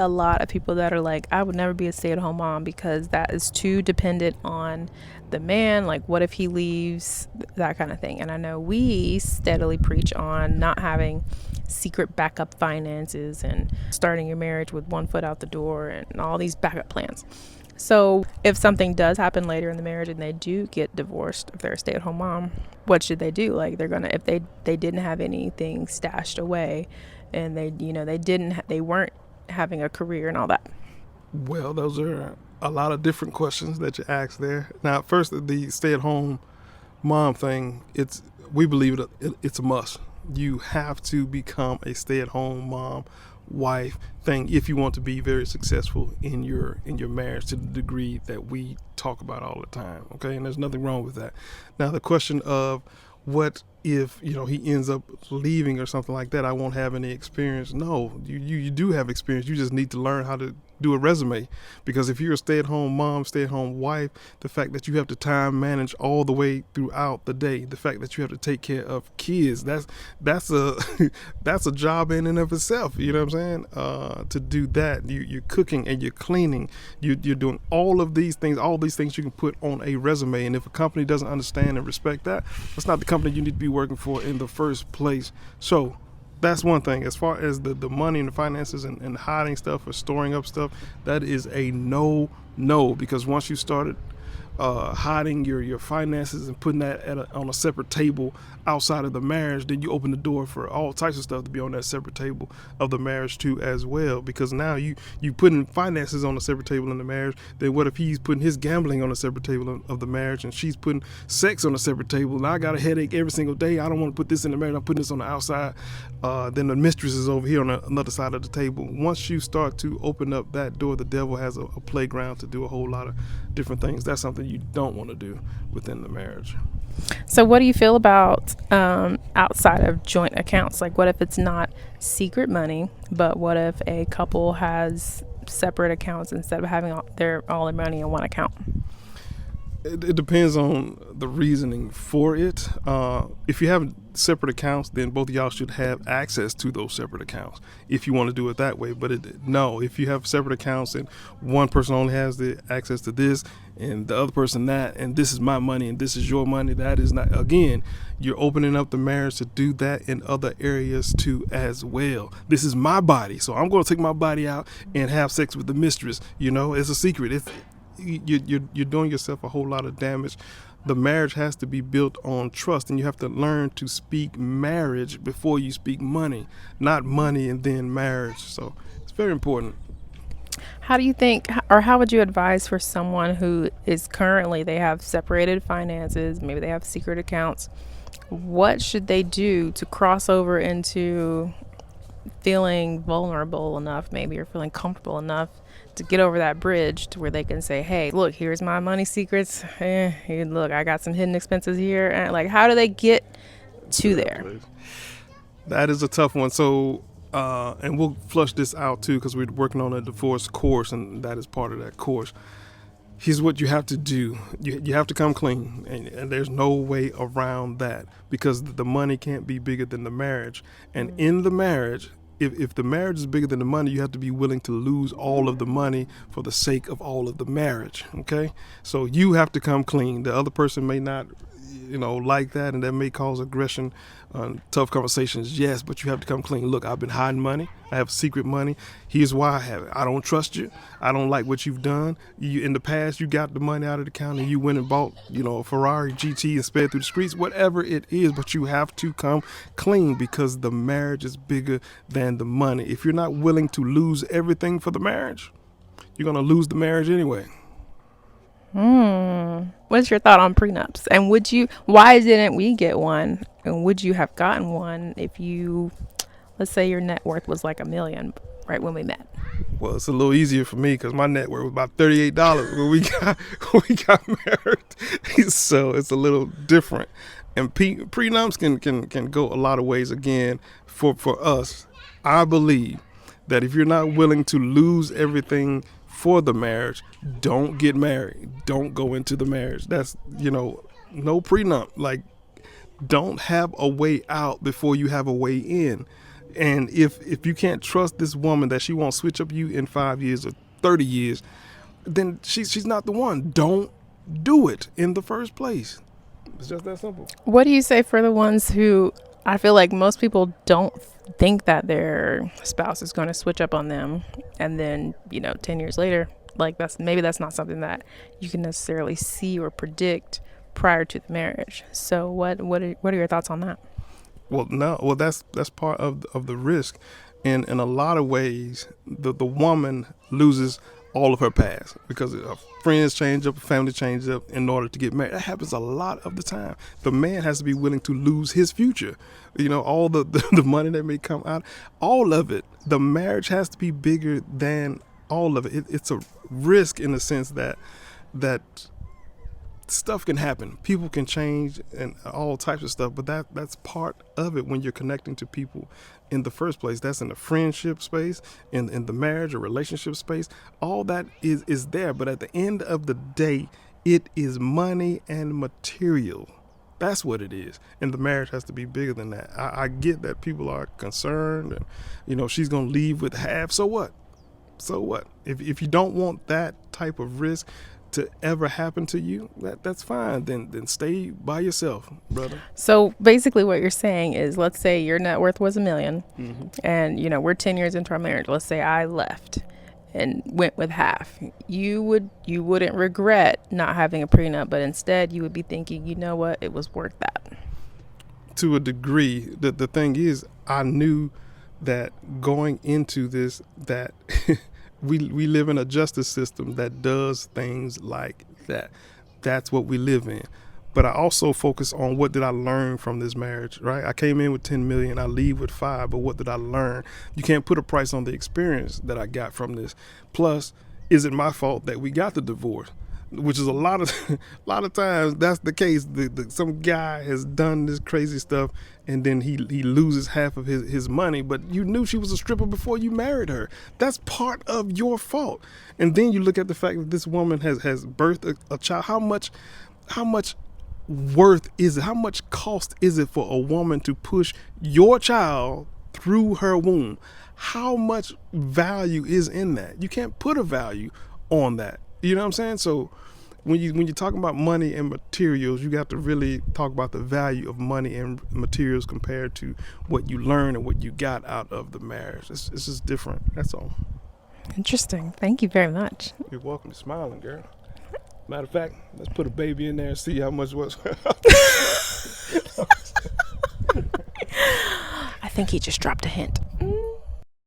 a lot of people that are like, I would never be a stay-at-home mom because that is too dependent on the man. Like, what if he leaves? That kind of thing. And I know we steadily preach on not having secret backup finances and starting your marriage with one foot out the door and all these backup plans. So if something does happen later in the marriage and they do get divorced, if they're a stay-at-home mom, what should they do? Like, they're gonna, if they didn't have anything stashed away, and they weren't having a career and all that. Well, those are a lot of different questions that you asked there. Now, first, the stay-at-home mom thing, we believe it's a must. You have to become a stay-at-home mom, wife thing if you want to be very successful in your marriage to the degree that we talk about all the time. Okay, and there's nothing wrong with that. Now, the question of what if he ends up leaving or something like that, I won't have any experience. No, you do have experience. You just need to learn how to do a resume, because if you're a stay-at-home mom, stay-at-home wife, the fact that you have to time manage all the way throughout the day, the fact that you have to take care of kids, that's a that's a job in and of itself. You know what I'm saying? To do that, you're cooking and you're cleaning, you're doing all these things you can put on a resume. And if a company doesn't understand and respect that, that's not the company you need to be working for in the first place. So that's one thing. As far as the money and the finances and hiding stuff or storing up stuff, that is a no, because once you started hiding your finances and putting that on a separate table outside of the marriage, then you open the door for all types of stuff to be on that separate table of the marriage too as well. Because now you putting finances on a separate table in the marriage, then what if he's putting his gambling on a separate table of the marriage, and she's putting sex on a separate table? Now I got a headache every single day. I don't want to put this in the marriage. I'm putting this on the outside. Then the mistress is over here on another side of the table. Once you start to open up that door, the devil has a playground to do a whole lot of different things. That's something you don't want to do within the marriage. So what do you feel about outside of joint accounts? Like, what if it's not secret money, but what if a couple has separate accounts instead of having all their money in one account? It depends on the reasoning for it. If you have separate accounts, then both of y'all should have access to those separate accounts if you want to do it that way. But if you have separate accounts and one person only has the access to this and the other person that, and this is my money and this is your money, that is not, again, you're opening up the marriage to do that in other areas too as well. This is my body, so I'm going to take my body out and have sex with the mistress. It's a secret. You're doing yourself a whole lot of damage. The marriage has to be built on trust, and you have to learn to speak marriage before you speak money, not money and then marriage. So it's very important. How do you think, or how would you advise for someone who is currently, they have separated finances, maybe they have secret accounts? What should they do to cross over into feeling vulnerable enough, maybe, or feeling comfortable enough to get over that bridge to where they can say, hey, look, here's my money secrets. Look, I got some hidden expenses here. And like, how do they get to there? That is a tough one. So, and we'll flush this out too, because we're working on a divorce course, and that is part of that course. Here's what you have to do. You have to come clean, and there's no way around that, because the money can't be bigger than the marriage. And in the marriage, if the marriage is bigger than the money, you have to be willing to lose all of the money for the sake of all of the marriage. Okay, so you have to come clean. The other person may not like that, and that may cause aggression, tough conversations, yes, but you have to come clean. Look, I've been hiding money. I have secret money. Here's why I have it. I don't trust you. I don't like what you've done. In the past, you got the money out of the account and you went and bought, a Ferrari GT and sped through the streets, whatever it is, but you have to come clean, because the marriage is bigger than the money. If you're not willing to lose everything for the marriage, you're going to lose the marriage anyway. What's your thought on prenups? And why didn't we get one? And would you have gotten one if let's say your net worth was like $1 million right when we met? Well, it's a little easier for me because my net worth was about $38 when we got married. So it's a little different. And prenups can go a lot of ways. Again, for us, I believe that if you're not willing to lose everything for the marriage, don't get married. Don't go into the marriage. That's, no prenup. Like, don't have a way out before you have a way in. And if you can't trust this woman that she won't switch up you in 5 years or 30 years, then she's not the one. Don't do it in the first place. It's just that simple. What do you say for the ones who, I feel like most people don't think that their spouse is going to switch up on them, and then 10 years later, like that's not something that you can necessarily see or predict prior to the marriage. So what are your thoughts on that? Well, no. Well, that's part of the risk. In a lot of ways, the woman loses all of her past because her friends change up, her family changes up in order to get married. That happens a lot of the time. The man has to be willing to lose his future. All the money that may come out, all of it. The marriage has to be bigger than all of it. It's a risk in the sense that stuff can happen. People can change and all types of stuff, but that's part of it when you're connecting to people in the first place. That's in the friendship space, in the marriage or relationship space. All that is there, but at the end of the day, it is money and material. That's what it is. And the marriage has to be bigger than that. I get that people are concerned and, she's going to leave with half. So what? If you don't want that type of risk to ever happen to you, that's fine. Then stay by yourself, brother. So basically what you're saying is, let's say your net worth was $1 million, Mm-hmm. and we're 10 years into our marriage. Let's say I left and went with half. You wouldn't regret not having a prenup, but instead you would be thinking, you know what, it was worth that. To a degree, the thing is, I knew that going into this, that we live in a justice system that does things like that. That's what we live in. But I also focus on, what did I learn from this marriage, right? I came in with 10 million, I leave with 5, but what did I learn? You can't put a price on the experience that I got from this. Plus, is it my fault that we got the divorce? Which is a lot of times that's the case. Some guy has done this crazy stuff, and then he loses half of his money, but you knew she was a stripper before you married her. That's part of your fault. And then you look at the fact that this woman has birthed a child. How much worth is it? How much cost is it for a woman to push your child through her womb? How much value is in that? You can't put a value on that. You know what I'm saying? So when you're talking about money and materials, you got to really talk about the value of money and materials compared to what you learn and what you got out of the marriage. It's just different. That's all. Interesting. Thank you very much. You're welcome. To smiling, girl. Matter of fact, let's put a baby in there and see how much was. I think he just dropped a hint.